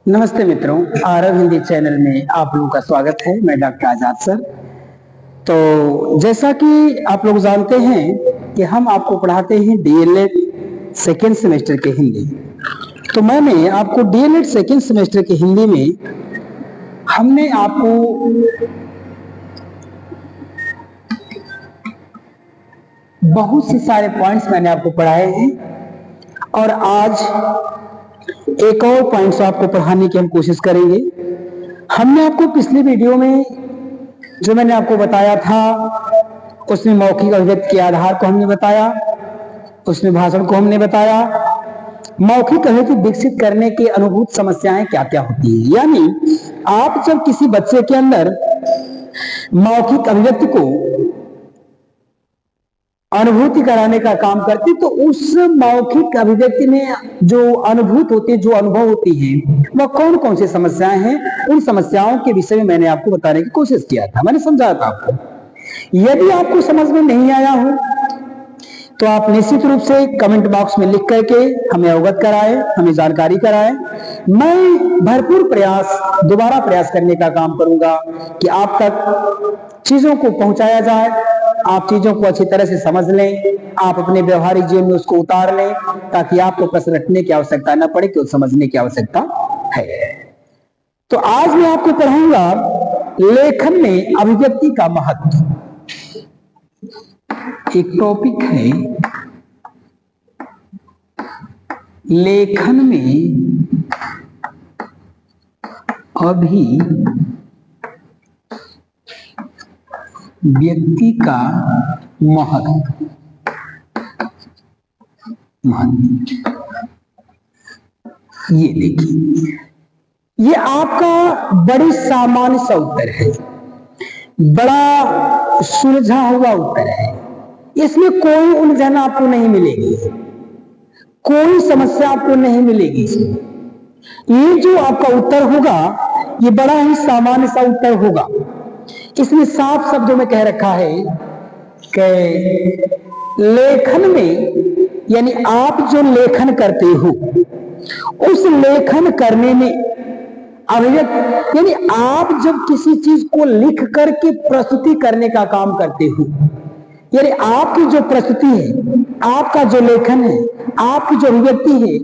नमस्ते मित्रों, आरव हिंदी चैनल में आप लोगों का स्वागत है। मैं डॉक्टर आजाद सर। तो जैसा कि आप लोग जानते हैं कि हम आपको पढ़ाते हैं डीएलएड सेकेंड सेमेस्टर के हिंदी। तो मैंने आपको डीएलएड सेकेंड सेमेस्टर के हिंदी में हमने आपको बहुत से सारे पॉइंट्स मैंने आपको पढ़ाए हैं और आज एक और पॉइंट्स आपको पढ़ाने की हम कोशिश करेंगे। हमने आपको पिछले वीडियो में जो मैंने आपको बताया था उसमें मौखिक अभिव्यक्ति के आधार को हमने बताया, उसमें भाषण को हमने बताया, मौखिक अभिव्यक्ति विकसित करने की अनुभूत समस्याएं क्या क्या होती है। यानी आप जब किसी बच्चे के अंदर मौखिक अभिव्यक्ति को अनुभूति कराने का काम करती तो उस मौखिक अभिव्यक्ति में जो अनुभूत होती है, जो अनुभव होती है, वह कौन कौन सी समस्याएं हैं, उन समस्याओं के विषय में मैंने आपको बताने की कोशिश किया था, मैंने समझाया था आपको। यदि आपको समझ में नहीं आया हो तो आप निश्चित रूप से कमेंट बॉक्स में लिख करके हमें अवगत कराएं, हमें जानकारी कराएं। मैं भरपूर दोबारा प्रयास करने का काम करूंगा कि आप तक चीजों को पहुंचाया जाए, आप चीजों को अच्छी तरह से समझ लें, आप अपने व्यवहारिक जीवन में उसको उतार लें, ताकि आपको प्रश्न रटने की आवश्यकता न पड़े, केवल समझने की आवश्यकता है। तो आज मैं आपको पढ़ाऊंगा लेखन में अभिव्यक्ति का महत्व। एक टॉपिक है लेखन में अभिव्यक्ति का महत्व। ये देखिए, ये आपका बड़ी सामान्य सा उत्तर है, बड़ा सुलझा हुआ उत्तर है। इसमें कोई उलझन आपको नहीं मिलेगी, कोई समस्या आपको नहीं मिलेगी। ये जो आपका उत्तर होगा ये बड़ा ही सामान्य सा उत्तर होगा। इसमें साफ शब्दों में कह रखा है कि लेखन में, यानी आप जो लेखन करते हो उस लेखन करने में अभिव्यक्ति, यानी आप जब किसी चीज को लिख करके प्रस्तुति करने का काम करते हो, यानी आपकी जो प्रस्तुति है, आपका जो लेखन है, आपकी जो अभिव्यक्ति है,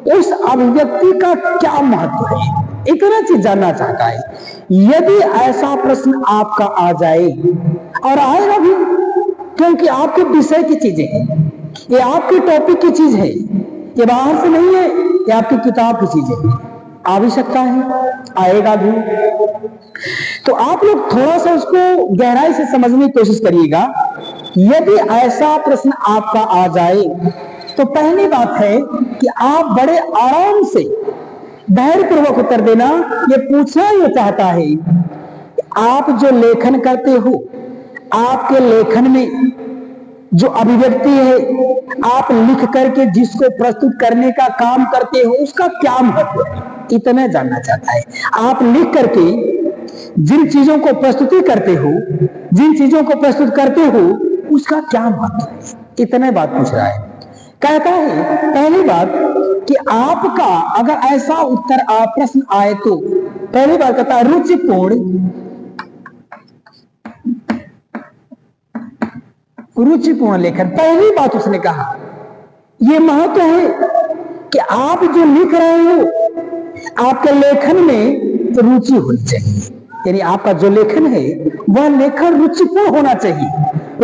उस अभिव्यक्ति का क्या महत्व है, इतना चीज जानना चाहता है। यदि ऐसा प्रश्न आपका आ जाए, और आएगा भी, क्योंकि आपके विषय की चीजें हैं, ये आपके टॉपिक की चीज है, ये बाहर से नहीं है, ये आपकी किताब की चीज है, आ भी सकता है, आएगा भी। तो आप लोग थोड़ा सा उसको गहराई से समझने की कोशिश करिएगा। यदि ऐसा प्रश्न आपका आ जाए तो पहली बात है कि आप बड़े आराम से धैर्यपूर्वक उत्तर देना। ये पूछना ये चाहता है, आप जो लेखन करते हो, आपके लेखन में जो अभिव्यक्ति है, आप लिख करके जिसको प्रस्तुत करने का काम करते हो, उसका क्या महत्व है, इतना जानना चाहता है। आप लिख करके जिन चीजों को प्रस्तुति करते हो, जिन चीजों को प्रस्तुत करते हो, उसका क्या महत्व है, इतने बात पूछ रहा है। कहता है पहली बात कि आपका अगर ऐसा उत्तर प्रश्न आए तो पहली बात कहता है रुचिपूर्ण लेखन। पहली बात उसने कहा यह महत्व है कि आप जो लिख रहे हो, आपके लेखन में रुचि होनी चाहिए, यानी आपका जो लेखन है वह लेखन रुचिपूर्ण होना चाहिए,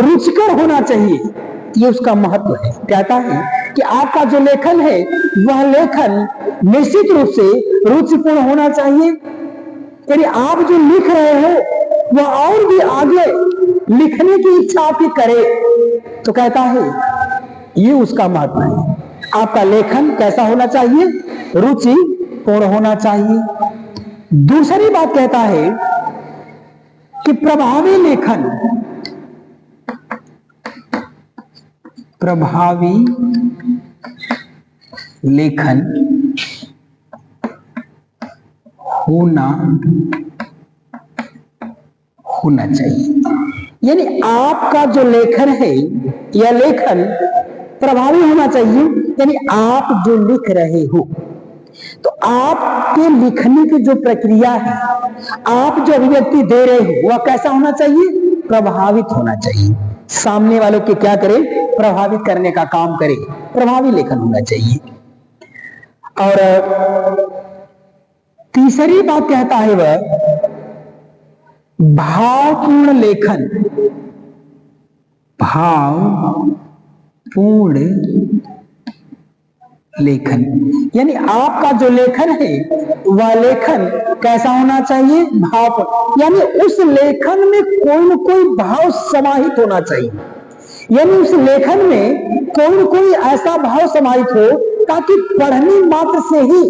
रुचिकर होना चाहिए, ये उसका महत्व है। कहता है कि आपका जो लेखन है वह लेखन निश्चित रूप से रुचिपूर्ण होना चाहिए, यानी आप जो लिख रहे हो वह और भी आगे लिखने की इच्छा आपकी करे, तो कहता है ये उसका महत्व है। आपका लेखन कैसा होना चाहिए, रुचिपूर्ण होना चाहिए। दूसरी बात कहता है कि प्रभावी लेखन होना चाहिए, यानी आपका जो लेखन है यह लेखन प्रभावी होना चाहिए, यानी आप जो लिख रहे हो तो आपके लिखने की जो प्रक्रिया है, आप जो अभिव्यक्ति दे रहे हो, वह कैसा होना चाहिए? प्रभावित होना चाहिए। सामने वालों के क्या करे? प्रभावित करने का काम करे, प्रभावी लेखन होना चाहिए। और तीसरी बात कहता है वह भावपूर्ण लेखन। भावपूर्ण लेखन यानी आपका जो लेखन है वह लेखन कैसा होना चाहिए? भावपूर्ण, यानी उस लेखन में कोई न कोई भाव समाहित होना चाहिए। यानी उस लेखन में कोई न कोई ऐसा भाव समाहित हो ताकि पढ़ने मात्र से ही,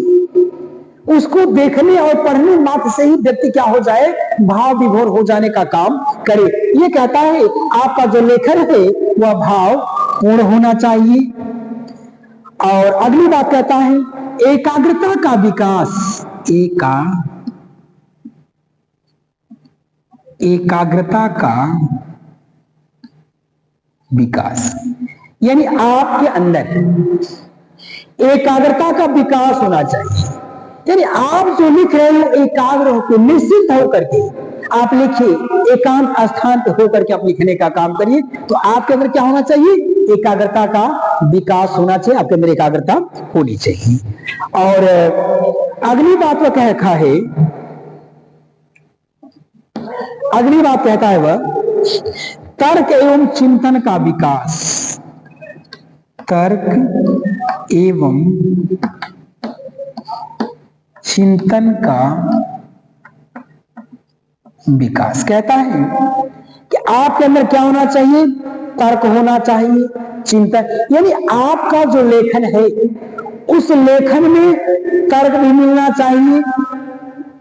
उसको देखने और पढ़ने मात्र से ही व्यक्ति क्या हो जाए? भाव विभोर हो जाने का काम करे। ये कहता है आपका जो लेखन है वह भाव पूर्ण होना चाहिए। और अगली बात कहता है एकाग्रता का विकास। एकाग्रता का विकास यानी आपके अंदर एकाग्रता का विकास होना चाहिए। यानी आप जो लिख रहे हो एकाग्र होकर, निश्चित होकर के आप लिखिए, एकांत स्थान पर होकर के आप लिखने का काम करिए। तो आपके अंदर क्या होना चाहिए? एकाग्रता का विकास होना चाहिए, आपके अंदर एकाग्रता होनी चाहिए। और अगली बात वह कह रखा है, अगली बात कहता है वह तर्क एवं चिंतन का विकास। तर्क एवं चिंतन का विकास कहता है कि आपके अंदर क्या होना चाहिए? तर्क होना चाहिए, चिंतन, यानी आपका जो लेखन है उस लेखन में तर्क भी मिलना चाहिए,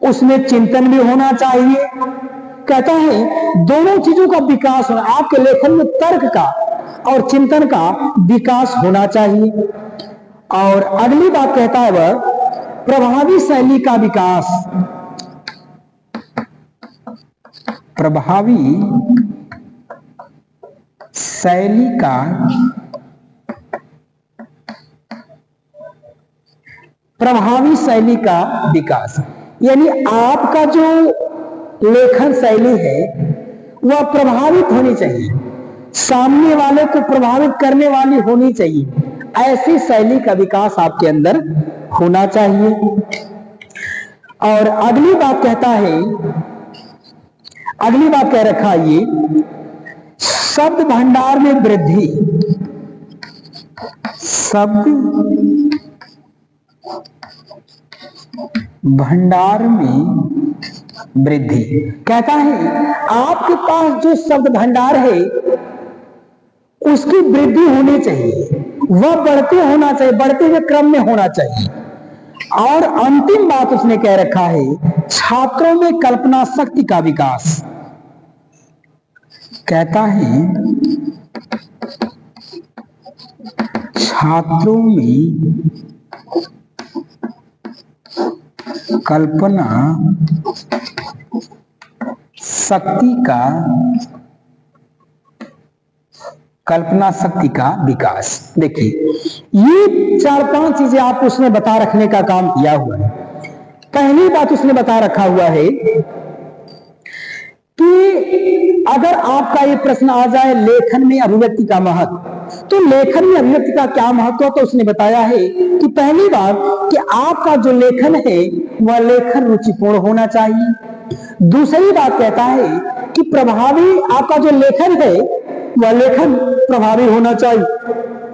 उसमें चिंतन भी होना चाहिए। कहता है दोनों चीजों का विकास होना, आपके लेखन में तर्क का और चिंतन का विकास होना चाहिए। और अगली बात कहता है वह प्रभावी शैली का विकास। प्रभावी शैली का विकास यानी आपका जो लेखन शैली है वह प्रभावित होनी चाहिए, सामने वाले को प्रभावित करने वाली होनी चाहिए। ऐसी शैली का विकास आपके अंदर होना चाहिए। और अगली बात कहता है, अगली बात कह रखा ये शब्द भंडार में वृद्धि। शब्द भंडार में वृद्धि कहता है आपके पास जो शब्द भंडार है उसकी वृद्धि होनी चाहिए, वह बढ़ते होना चाहिए, बढ़ते हुए क्रम में होना चाहिए। और अंतिम बात उसने कह रखा है छात्रों में कल्पना शक्ति का विकास। कहता है छात्रों में कल्पना शक्ति का विकास। देखिए ये 4-5 चीजें आप उसने बता रखने का काम किया हुआ है। पहली बात उसने बता रखा हुआ है कि अगर आपका ये प्रश्न आ जाए लेखन में अभिव्यक्ति का महत्व, तो लेखन में अभिव्यक्ति का क्या महत्व, तो उसने बताया है कि पहली बात कि आपका जो लेखन है वह लेखन रुचिपूर्ण होना चाहिए। दूसरी बात कहता है कि प्रभावी, आपका जो लेखन है वह लेखन प्रभावी होना चाहिए,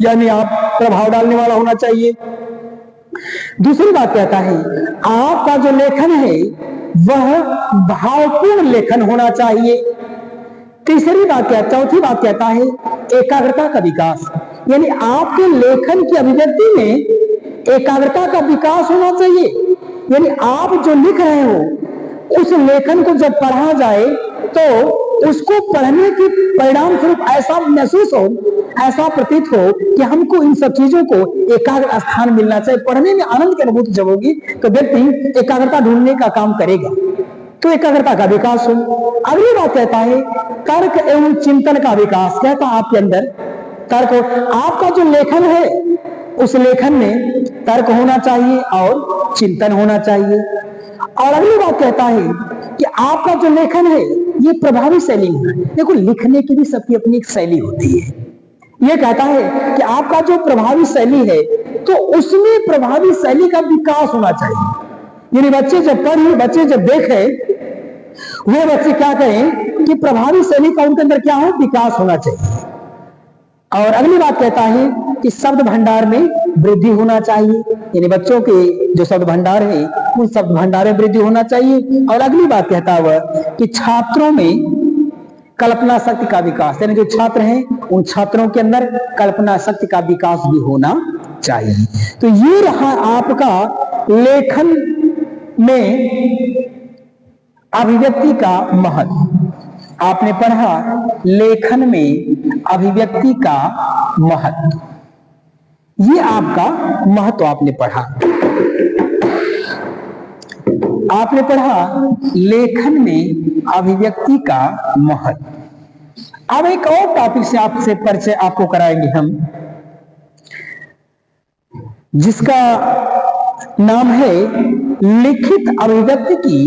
यानी आप प्रभाव डालने वाला होना चाहिए। दूसरी बात कहता है आपका जो लेखन है वह भावपूर्ण लेखन होना चाहिए। तीसरी बात क्या, चौथी बात कहता है एकाग्रता का विकास, यानी आपके लेखन की अभिव्यक्ति में एकाग्रता का विकास होना चाहिए। यानी आप जो लिख रहे हो उस लेखन को जब पढ़ा जाए तो उसको पढ़ने के परिणाम स्वरूप ऐसा महसूस हो, ऐसा प्रतीत हो कि हमको इन सब चीजों को एकाग्र स्थान मिलना चाहिए। पढ़ने में आनंद की अनुभूति जब होगी तो व्यक्ति एकाग्रता ढूंढने का काम करेगा, तो एकाग्रता का विकास हो। अगली बात कहता है तर्क एवं चिंतन का विकास। कहता आपके अंदर तर्क हो, आपका जो लेखन है उस लेखन में तर्क होना चाहिए और चिंतन होना चाहिए। और अगली बात कहता है कि आपका जो लेखन है ये प्रभावी शैली होना है। देखो, लिखने की भी सबकी अपनी एक शैली होती है। ये कहता है कि आपका जो प्रभावी शैली है तो उसमें प्रभावी शैली का विकास होना चाहिए। यानी बच्चे जब पढ़े, बच्चे जब देखे, वे बच्चे क्या करें कि प्रभावी शैली का उनके अंदर क्या हो, विकास होना चाहिए। और अगली बात कहता है कि शब्द भंडार में वृद्धि होना चाहिए। यानी बच्चों के जो शब्द भंडार है उन शब्द भंडार में वृद्धि होना चाहिए। और अगली बात कहता हुआ कि छात्रों में कल्पना शक्ति का विकास, यानी जो छात्र हैं उन छात्रों के अंदर कल्पना शक्ति का विकास भी होना चाहिए। तो ये रहा आपका लेखन में अभिव्यक्ति का महत्व। आपने पढ़ा लेखन में अभिव्यक्ति का महत्व, ये आपका महत्व आपने पढ़ा। आपने पढ़ा लेखन में अभिव्यक्ति का महत्व। अब एक और टॉपिक से आपसे परिचय आपको कराएंगे हम, जिसका नाम है लिखित अभिव्यक्ति की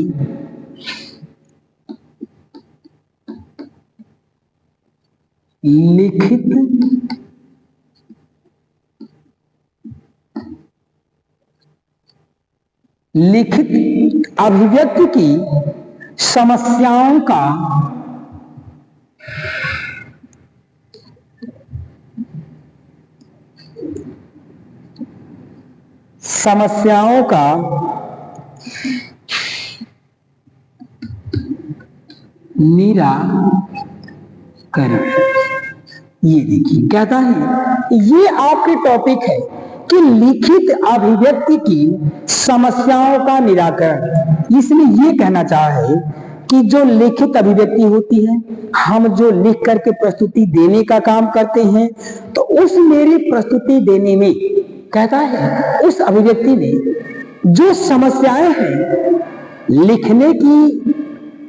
लिखित अभिव्यक्ति की समस्याओं का निराकरण। ये देखिए कहता है, ये आपके टॉपिक है कि लिखित अभिव्यक्ति की समस्याओं का निराकरण। इसमें ये कहना चाहा है कि जो लिखित अभिव्यक्ति होती है, हम जो लिख करके प्रस्तुति देने का काम करते हैं, तो उस मेरी प्रस्तुति देने में कहता है उस अभिव्यक्ति में जो समस्याएं हैं लिखने की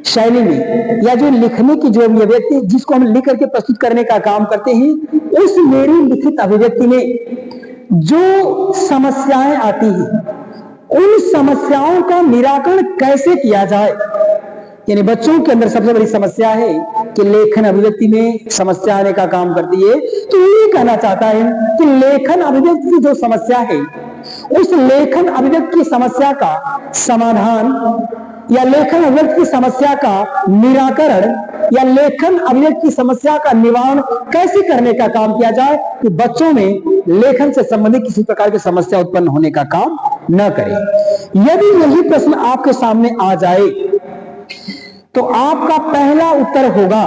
शैली में, या जो लिखने की जो अभिव्यक्ति जिसको हम लिख करके प्रस्तुत करने का काम करते हैं, उस मेरी लिखित अभिव्यक्ति में जो समस्याएं आती हैं, उन समस्याओं का निराकरण कैसे किया जाए। यानी बच्चों के अंदर सबसे बड़ी समस्या है कि लेखन अभिव्यक्ति में समस्या आने का काम करती है। तो ये कहना चाहता है कि लेखन अभिव्यक्ति की जो समस्या है, उस लेखन अभिव्यक्ति की समस्या का समाधान या लेखन अभिव्यक्ति की समस्या का निराकरण या लेखन अभिव्यक्ति की समस्या का निवारण कैसे करने का काम किया जाए कि बच्चों में लेखन से संबंधित किसी प्रकार की समस्या उत्पन्न होने का काम न करें। यदि यही प्रश्न आपके सामने आ जाए तो आपका पहला उत्तर होगा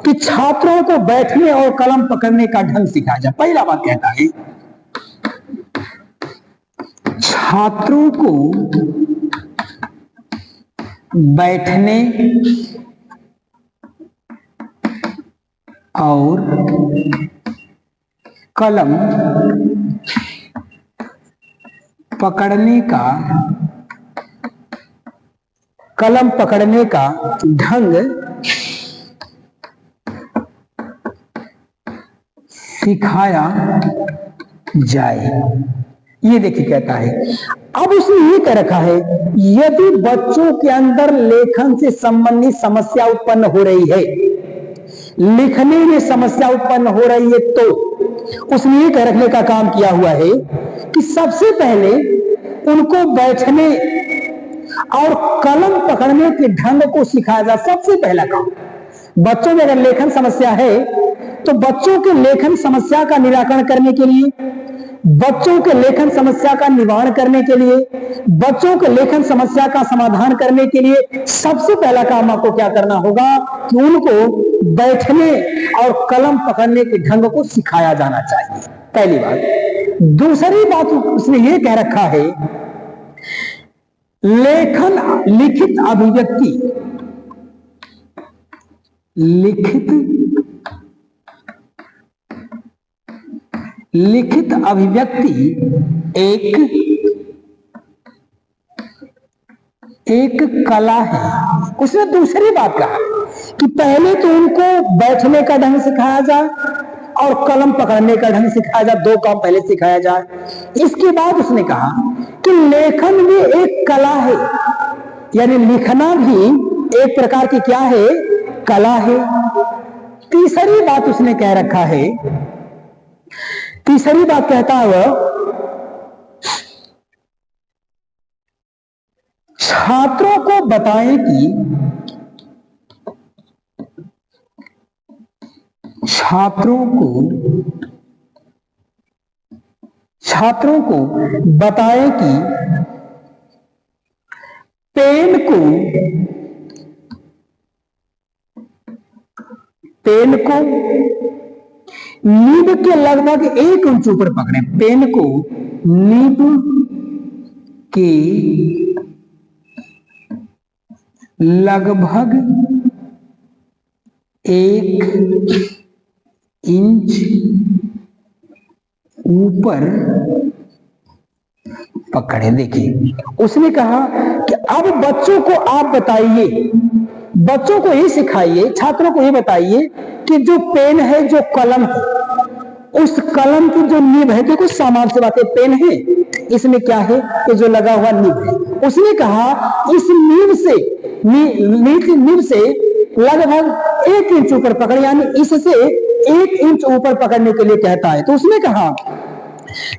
कि छात्रों को बैठने और कलम पकड़ने का ढंग सिखाया जाए। पहला बात कहता है छात्रों को बैठने और कलम पकड़ने का ढंग सिखाया जाए। ये देखिए कहता है, अब उसने ये कह रखा है यदि बच्चों के अंदर लेखन से संबंधित समस्या उत्पन्न हो रही है, लिखने में समस्या उत्पन्न हो रही है, तो उसने ये कह रखने का काम किया हुआ है कि सबसे पहले उनको बैठने और कलम पकड़ने के ढंग को सिखाया जाए। सबसे पहला काम, बच्चों में अगर लेखन समस्या है तो बच्चों के लेखन समस्या का निराकरण करने के लिए, बच्चों के लेखन समस्या का निवारण करने के लिए, बच्चों के लेखन समस्या का समाधान करने के लिए सबसे पहला काम आपको क्या करना होगा कि उनको बैठने और कलम पकड़ने के ढंग को सिखाया जाना चाहिए। पहली बात। दूसरी बात उसने ये कह रखा है लिखित अभिव्यक्ति एक कला है। उसने दूसरी बात कहा कि पहले तो उनको बैठने का ढंग सिखाया जाए और कलम पकड़ने का ढंग सिखाया जाए, दो काम पहले सिखाया जाए। इसके बाद उसने कहा कि लेखन भी एक कला है, यानी लिखना भी एक प्रकार की क्या है, कला है। तीसरी बात उसने कह रखा है, तीसरी बात कहता है वह, छात्रों को बताएं कि छात्रों को बताएं कि पेन को नीब के लगभग 1 इंच ऊपर पकड़े, पेन को नीब के लगभग 1 इंच ऊपर पकड़े। देखिए उसने कहा कि अब बच्चों को आप बताइए, बच्चों को ही सिखाइए, छात्रों को ही बताइए कि जो पेन है, जो कलम है, उस कलम की जो नीब है, देखो सामान्य सी बात है, पेन है, इसमें क्या है, ये जो लगा हुआ नीब है। उसने कहा इस नीब से लगभग 1 इंच ऊपर पकड़, यानी इससे 1 इंच ऊपर पकड़ने के लिए कहता है। तो उसने कहा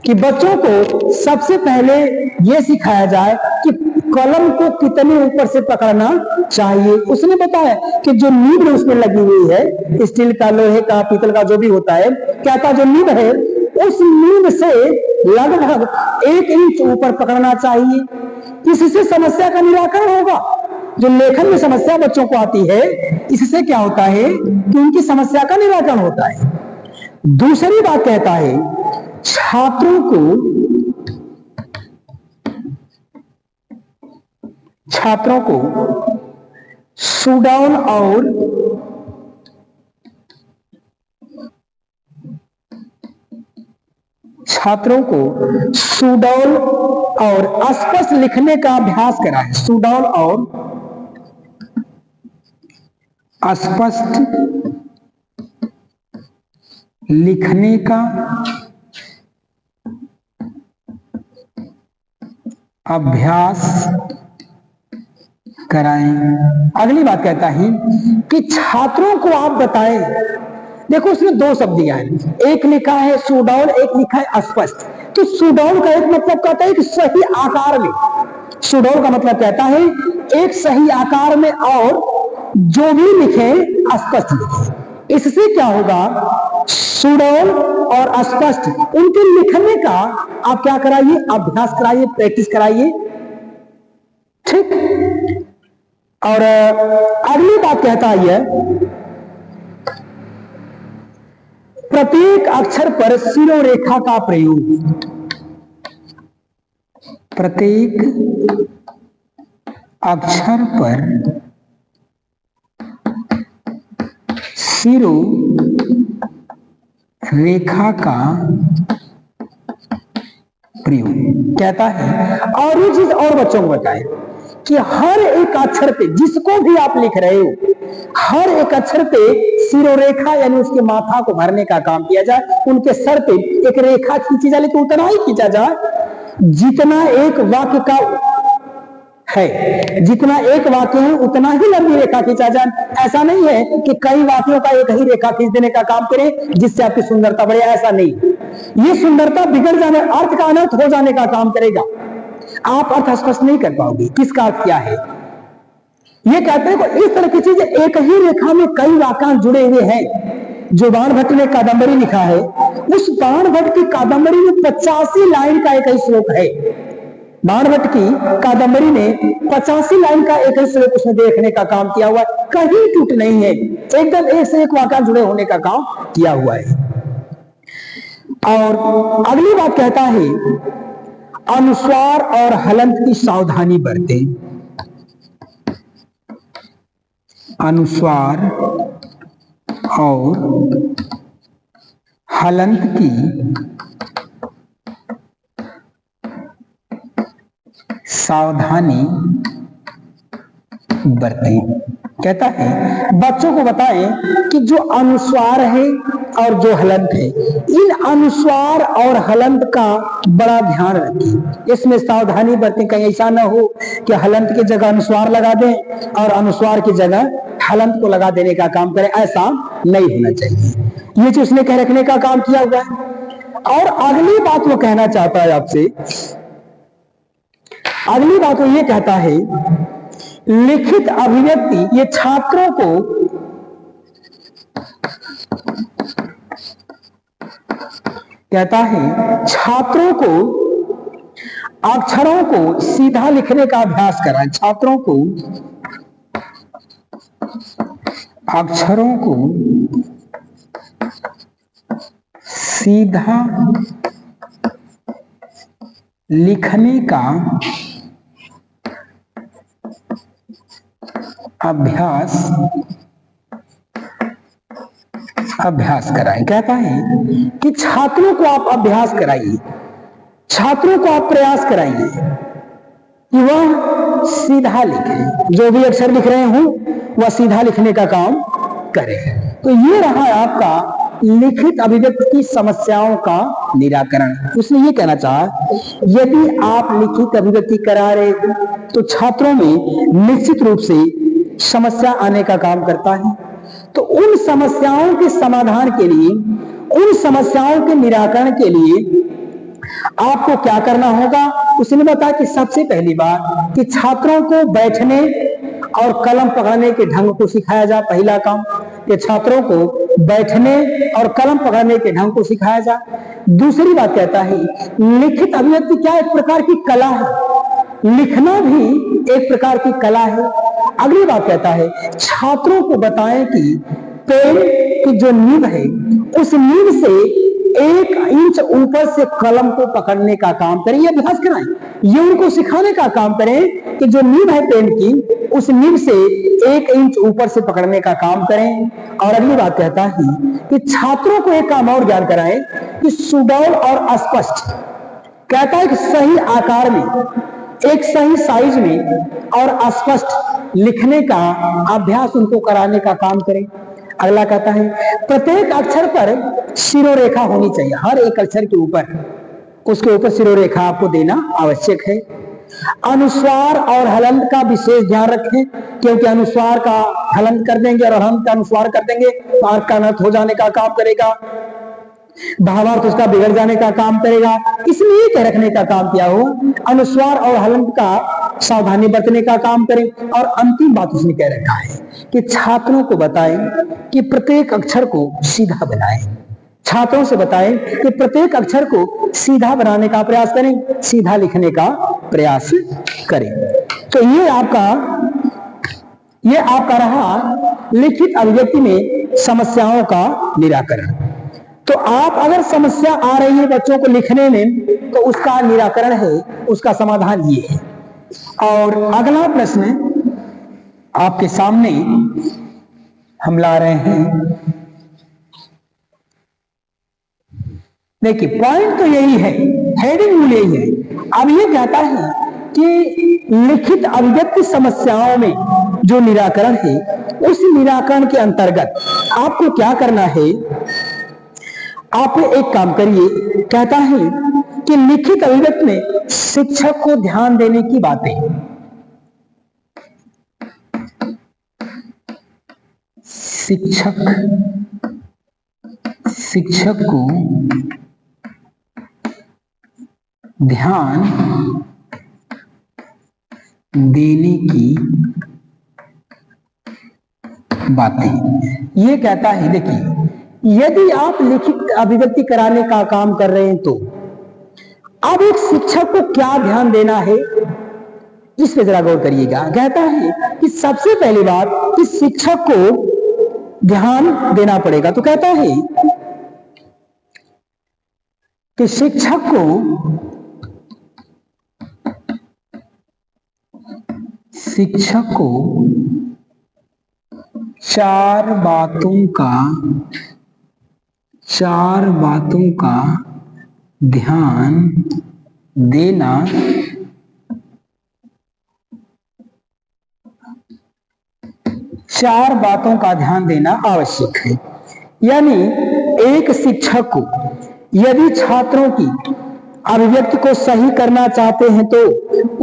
कि बच्चों को सबसे पहले यह सिखाया जाए कि कलम को कितने ऊपर से पकड़ना चाहिए। उसने बताया कि जो नीब उसमें लगी हुई है, स्टील का, लोहे का, पीतल का, जो भी होता है, कहता जो नीब है, उस नीब से लगभग 1 इंच ऊपर पकड़ना चाहिए। इससे समस्या का निराकरण होगा। जो लेखन में समस्या बच्चों को आती है, इससे क्या होता है कि उनकी समस्या का निराकरण होता है। दूसरी बात कहता है, छात्रों को सुडौल और स्पष्ट लिखने का अभ्यास कराएं। सुडौल और स्पष्ट लिखने का अभ्यास कराएं। अगली बात कहता है कि छात्रों को आप बताएं, देखो उसमें 2 शब्द दिया है, एक लिखा है सुडौल, एक लिखा है स्पष्ट। तो सुडौल का एक मतलब कहता है कि सही आकार में, सुडौल का मतलब कहता है एक सही आकार में, और जो भी लिखे स्पष्ट लिखे। इससे क्या होगा, सुडौल और स्पष्ट उनके लिखने का आप क्या कराइए, अभ्यास कराइए, प्रैक्टिस कराइए, ठीक। और अगली बात कहता है, प्रत्येक अक्षर पर शिरोरेखा का प्रयोग। प्रत्येक अक्षर पर शिरो रेखा का प्रयोग कहता है। और ये चीज और बच्चों को बताए कि हर एक अक्षर पे, जिसको भी आप लिख रहे हो, हर एक अक्षर पे शिरोरेखा यानी उसके माथा को भरने का काम किया जाए। उनके सर पे एक रेखा खींची जाए, लेकिन उतना ही खींचा जाए जितना एक वाक्य का है, जितना एक वाक्य है उतना ही लंबी रेखा खींचा जाए। ऐसा नहीं है कि कई वाक्यों का एक ही रेखा खींच देने का काम करें जिससे आपकी सुंदरता बढ़े, ऐसा नहीं। ये सुंदरता बिगड़ जाने, अर्थ का अनर्थ हो जाने का काम करेगा। आप अर्थ स्पष्ट नहीं कर पाओगे किसका अर्थ क्या है। ये कहते हैं कि इस तरह की चीज एक ही रेखा में कई वाक्यांश जुड़े हुए हैं। जो बाणभट्ट ने कादंबरी लिखा है, उस बाणभट्ट की कादंबरी में 85 लाइन का एक ही श्लोक है। बाणभट्ट की कादंबरी में 85 लाइन का एक ही श्लोक उसने देखने का काम किया हुआ है, कहीं टूट नहीं है, एकदम एक से एक वाक्यांश जुड़े होने का काम किया हुआ है। और अगली बात कहता है, अनुस्वार और हलंत की सावधानी बरतें। अनुस्वार और हलंत की सावधानी बरतें। कहता है बच्चों को बताएं कि जो अनुस्वार है और जो हलंत है, इन अनुस्वार और हलंत का बड़ा ध्यान रखें, इसमें सावधानी बरतें, कहीं ऐसा ना हो कि हलंत की जगह अनुस्वार लगा दें और अनुस्वार की जगह हलंत को लगा देने का काम करें, ऐसा नहीं होना चाहिए। ये चीज उसने कह रखने का काम किया हुआ है। और अगली बात वो कहना चाहता है आपसे, अगली बात वो ये कहता है लिखित अभिव्यक्ति ये छात्रों को कहता है छात्रों को अक्षरों को सीधा लिखने का अभ्यास कराएं, छात्रों को अक्षरों को सीधा लिखने का अभ्यास कराएं। कहता है कि छात्रों को आप अभ्यास कराइए, छात्रों को आप प्रयास कराइए कि वह सीधा लिखें, जो भी अक्षर लिख रहे हों वह सीधा लिखने का काम करें। तो ये रहा आपका लिखित अभिव्यक्ति की समस्याओं का निराकरण। उसने ये कहना चाहा यदि आप लिखित अभिव्यक्ति करा रहे हो तो छात्रों में निश्चित रूप से समस्या आने का काम करता है। तो उन समस्याओं के समाधान के लिए, उन समस्याओं के निराकरण के लिए आपको क्या करना होगा, उसने बताया कि सबसे पहली बात कि छात्रों को बैठने और कलम पकड़ने के ढंग को सिखाया जाए। पहला काम कि छात्रों को बैठने और कलम पकड़ने के ढंग को सिखाया जाए। दूसरी बात कहता है लिखित अभिव्यक्ति क्या एक प्रकार की कला है, लिखना भी एक प्रकार की कला है। अगली बात कहता है छात्रों को बताएं कि पेन की जो नींव है उस नींव से 1 इंच ऊपर से कलम को पकड़ने का काम करें, ये अभ्यास कराएं। ये उनको सिखाने का काम करें कि जो नींव है पेन की उस नींव से 1 इंच ऊपर से पकड़ने का काम करें। और अगली बात कहता है कि छात्रों को एक काम और ज्ञान कराएं कि सुडौल और स्पष्ट, कहता है कि सही आकार में, एक सही साइज में और स्पष्ट लिखने का अभ्यास उनको कराने का काम करें। अगला कहता है प्रत्येक अक्षर पर शिरोरेखा होनी चाहिए, हर एक अक्षर के ऊपर, उसके ऊपर शिरोरेखा आपको देना आवश्यक है। अनुस्वार और हलंत का विशेष ध्यान रखें, क्योंकि अनुस्वार का हलंत कर देंगे और हलंत का अनुस्वार कर देंगे तो अर्थ का अनर्थ हो जाने का काम करेगा, भावार्थ उसका बिगड़ जाने का काम करेगा। इसलिए कह रखने का काम किया हो अनुस्वार और हलंत का सावधानी बरतने का काम करें। और अंतिम बात उसने कह रखा है कि छात्रों को बताएं कि प्रत्येक अक्षर को सीधा बनाएं, छात्रों से बताएं कि प्रत्येक अक्षर को सीधा बनाने का प्रयास करें, सीधा लिखने का प्रयास करें। तो ये आपका रहा लिखित अभिव्यक्ति में समस्याओं का निराकरण। तो आप अगर समस्या आ रही है बच्चों को लिखने में तो उसका निराकरण है, उसका समाधान ये है। और अगला प्रश्न आपके सामने हम ला रहे हैं, देखिए पॉइंट तो यही है, हेडिंग मूल यही है। अब ये कहता है कि लिखित अभिव्यक्ति समस्याओं में जो निराकरण है उस निराकरण के अंतर्गत आपको क्या करना है, आप एक काम करिए। कहता है कि लिखित अभिव्यक्ति में शिक्षक को ध्यान देने की बातें, शिक्षक को ध्यान देने की बातें। ये कहता है देखिए यदि आप लिखित अभिव्यक्ति कराने का काम कर रहे हैं तो अब एक शिक्षक को क्या ध्यान देना है इस पे जरा गौर करिएगा। कहता है कि सबसे पहली बात कि शिक्षक को ध्यान देना पड़ेगा। तो कहता है कि शिक्षक को 4 बातों का ध्यान देना 4 बातों का ध्यान देना आवश्यक है। यानी एक शिक्षक को यदि छात्रों की अभिव्यक्ति को सही करना चाहते हैं तो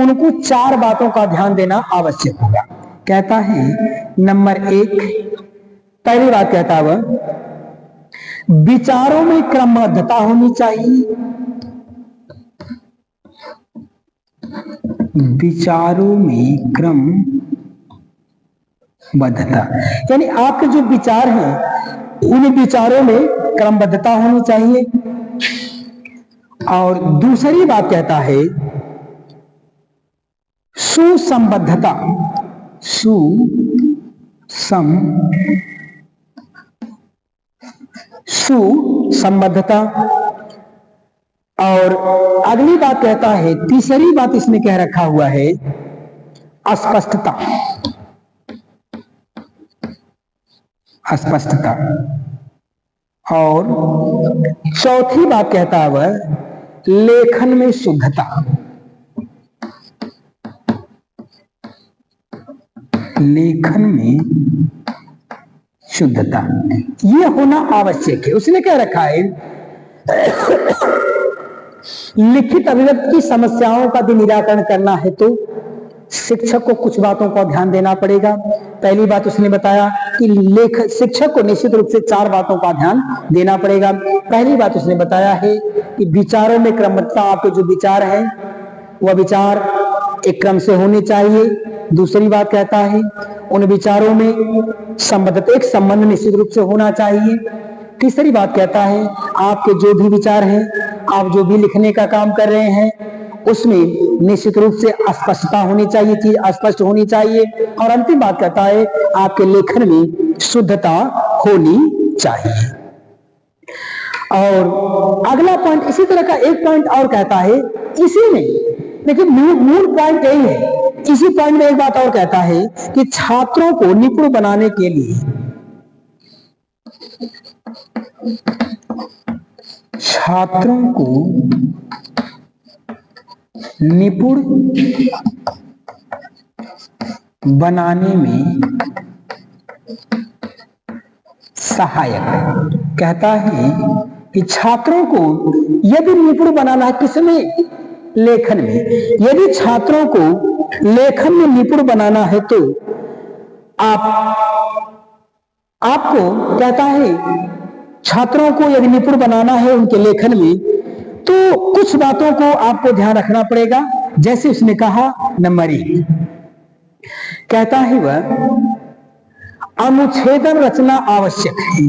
उनको 4 बातों का ध्यान देना आवश्यक होगा। कहता है नंबर 1, पहली बात कहता है वह विचारों में क्रमबद्धता होनी चाहिए। विचारों में क्रमबद्धता यानी आपके जो विचार हैं उन विचारों में क्रमबद्धता होनी चाहिए। और दूसरी बात कहता है सुसंबद्धता। सुसंबद्धता। और अगली बात कहता है, तीसरी बात इसमें कह रखा हुआ है अस्पष्टता। और चौथी बात कहता है वह लेखन में शुद्धता। लेखन में शुद्धता ये होना आवश्यक है। उसने क्या रखा है लिखित अभिव्यक्ति की समस्याओं का भी निराकरण करना है तो शिक्षक को कुछ बातों का ध्यान देना पड़ेगा। पहली बात उसने बताया कि शिक्षक को निश्चित रूप से 4 बातों का ध्यान देना पड़ेगा। पहली बात उसने बताया है कि विचारों में क्रमबद्धता। आपके जो विचार हैं वह विचार एक क्रम से होने चाहिए। दूसरी बात कहता है उन विचारों में संबद्धता, एक संबंध निश्चित रूप से होना चाहिए। तीसरी बात कहता है आपके जो भी विचार हैं, आप जो भी लिखने का काम कर रहे हैं उसमें निश्चित रूप से स्पष्टता होनी चाहिए, चीज स्पष्ट होनी चाहिए। और अंतिम बात कहता है आपके लेखन में शुद्धता होनी चाहिए। और अगला पॉइंट इसी तरह का एक पॉइंट और कहता है इसी में, देखिए मूल पॉइंट यही है। इसी पॉइंट में एक बात और कहता है कि छात्रों को निपुण बनाने के लिए निपुण बनाने में सहायक। कहता है कि छात्रों को यदि निपुण बनाना है किसमें, लेखन में, यदि छात्रों को लेखन में निपुण बनाना है तो आपको कहता है छात्रों को यदि निपुण बनाना है उनके लेखन में तो कुछ बातों को आपको ध्यान रखना पड़ेगा। जैसे उसने कहा नंबर 1 कहता है वह अनुच्छेदन रचना आवश्यक है।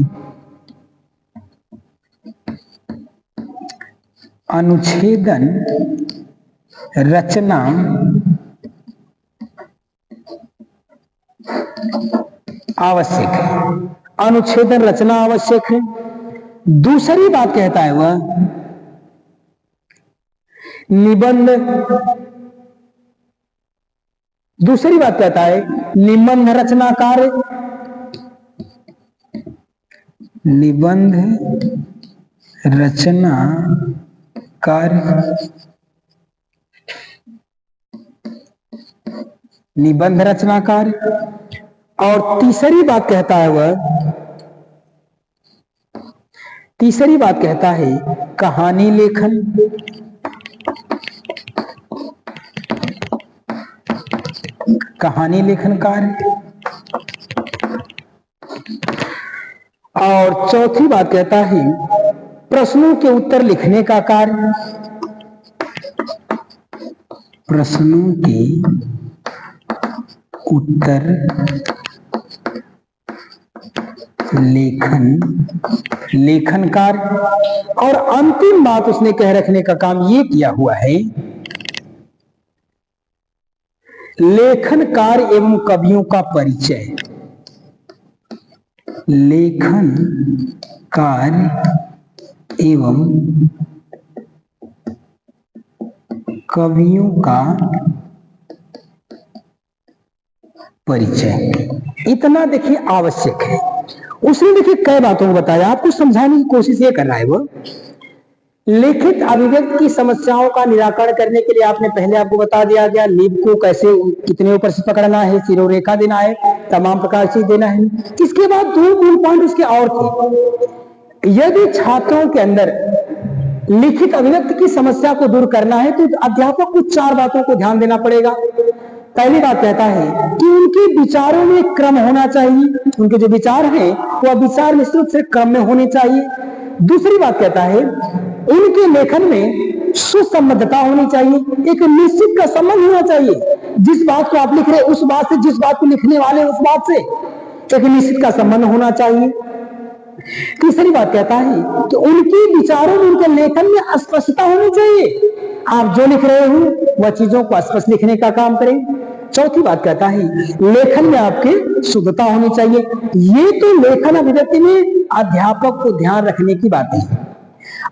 अनुच्छेदन रचना आवश्यक है। अनुच्छेदन रचना आवश्यक है। दूसरी बात कहता है वह निबंध, दूसरी बात कहता है निबंध रचना कार्य, निबंध रचना कार्य, निबंध रचना कार्य। और तीसरी बात कहता है वह, तीसरी बात कहता है कहानी लेखन, कहानी लेखन कार्य। और चौथी बात कहता है प्रश्नों के उत्तर लिखने का कार्य, प्रश्नों के उत्तर लेखन कार्य। और अंतिम बात उसने कह रखने का काम ये किया हुआ है लेखन कार्य एवं कवियों का परिचय। लेखन कार्य एवं कवियों का परिचय, इतना देखिए आवश्यक है। उसने देखिए कई बातों को बताया, आपको समझाने की कोशिश ये कर रहा है वो लिखित अभिव्यक्ति की समस्याओं का निराकरण करने के लिए आपने पहले आपको बता दिया गया लीब को कैसे कितने ऊपर से पकड़ना है, सिरोरेखा देना है, तमाम प्रकार से देना है। इसके बाद 2 मूल पॉइंट उसके और थे। यदि छात्रों के अंदर लिखित अभिव्यक्ति की समस्या को दूर करना है तो अध्यापक को 4 बातों को ध्यान देना पड़ेगा। पहली बात कहता है कि उनके विचारों में क्रम होना चाहिए, उनके जो विचार हैं वह विचार निश्चित रूप से क्रम में होने चाहिए। दूसरी बात कहता है उनके लेखन में सुसंबद्धता होनी चाहिए, एक निश्चित का संबंध होना चाहिए। जिस बात को आप लिख रहे उस बात से, जिस बात को लिखने वाले उस बात से एक निश्चित का संबंध होना चाहिए। तीसरी बात कहता है कि उनके विचारों में, उनके लेखन में स्पष्टता होनी चाहिए। आप जो लिख रहे हो वह चीजों को स्पष्ट लिखने का काम करें। चौथी बात कहता है लेखन में आपके शुद्धता होनी चाहिए। ये तो लेखन अभिव्यक्ति में अध्यापक को ध्यान रखने की बातें हैं।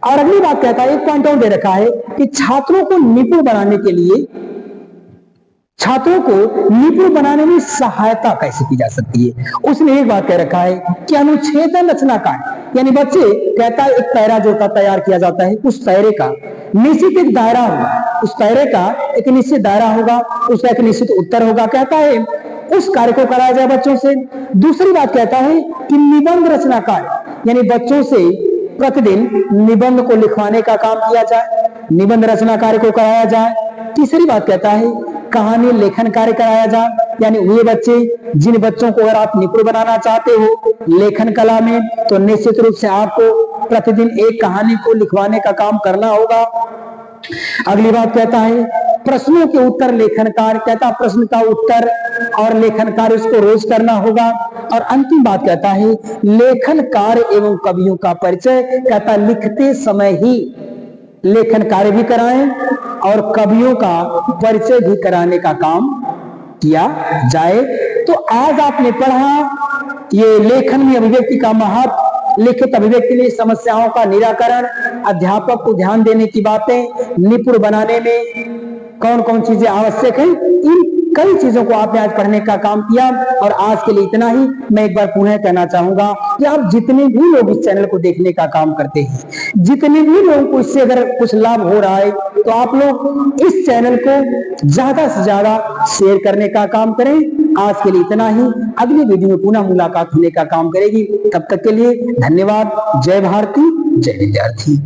और अगली बात कहता है, एक पॉइंट और दे रखा है कि छात्रों को निपुण बनाने के लिए, छात्रों को निपुण बनाने में सहायता कैसे की जा सकती है। उसने एक बात कह रखा है कि अनुच्छेदन रचनाकार, यानी बच्चे कहता है एक पैरा जो तैयार किया जाता है, उस पैरे का निश्चित एक दायरा होगा, उस पैरे का एक निश्चित दायरा होगा, उसका एक निश्चित उत्तर होगा। कहता है उस कार्य को कराया जाए बच्चों से। दूसरी बात कहता है कि निबंध रचनाकार, यानी बच्चों से प्रतिदिन निबंध को लिखवाने का काम किया जाए, निबंध रचना कार्य को कराया जाए। तीसरी बात कहता है कहानी लेखन कार्य कराया जाए, यानी वे बच्चे, जिन बच्चों को अगर आप निपुण बनाना चाहते हो लेखन कला में, तो निश्चित रूप से आपको प्रतिदिन एक कहानी को लिखवाने का काम करना होगा। अगली बात कहता है प्रश्नों के उत्तर लेखन कार्य, कहता है प्रश्न का उत्तर और लेखन कार्य उसको रोज करना होगा। और अंतिम बात कहता है लेखन कार्य एवं कवियों का परिचय, कहता लिखते समय ही लेखन कार्य भी कराएं और कवियों का परिचय भी कराने का काम किया जाए। तो आज आपने पढ़ा ये लेखन में अभिव्यक्ति का महत्व, लिखित अभिव्यक्ति में समस्याओं का निराकरण, अध्यापक को ध्यान देने की बातें, निपुण बनाने में कौन कौन चीजें आवश्यक हैं, इन कई चीजों को आपने आज पढ़ने का काम किया। और आज के लिए इतना ही। मैं एक बार पुनः कहना चाहूंगा कि आप जितने भी लोग इस चैनल को देखने का काम करते हैं, जितने भी लोगों को इससे अगर कुछ लाभ हो रहा है, तो आप लोग इस चैनल को ज्यादा से ज्यादा शेयर करने का काम करें। आज के लिए इतना ही। अगली वीडियो में पुनः मुलाकात होने का काम करेगी। तब तक के लिए धन्यवाद। जय भारती, जय विद्यार्थी।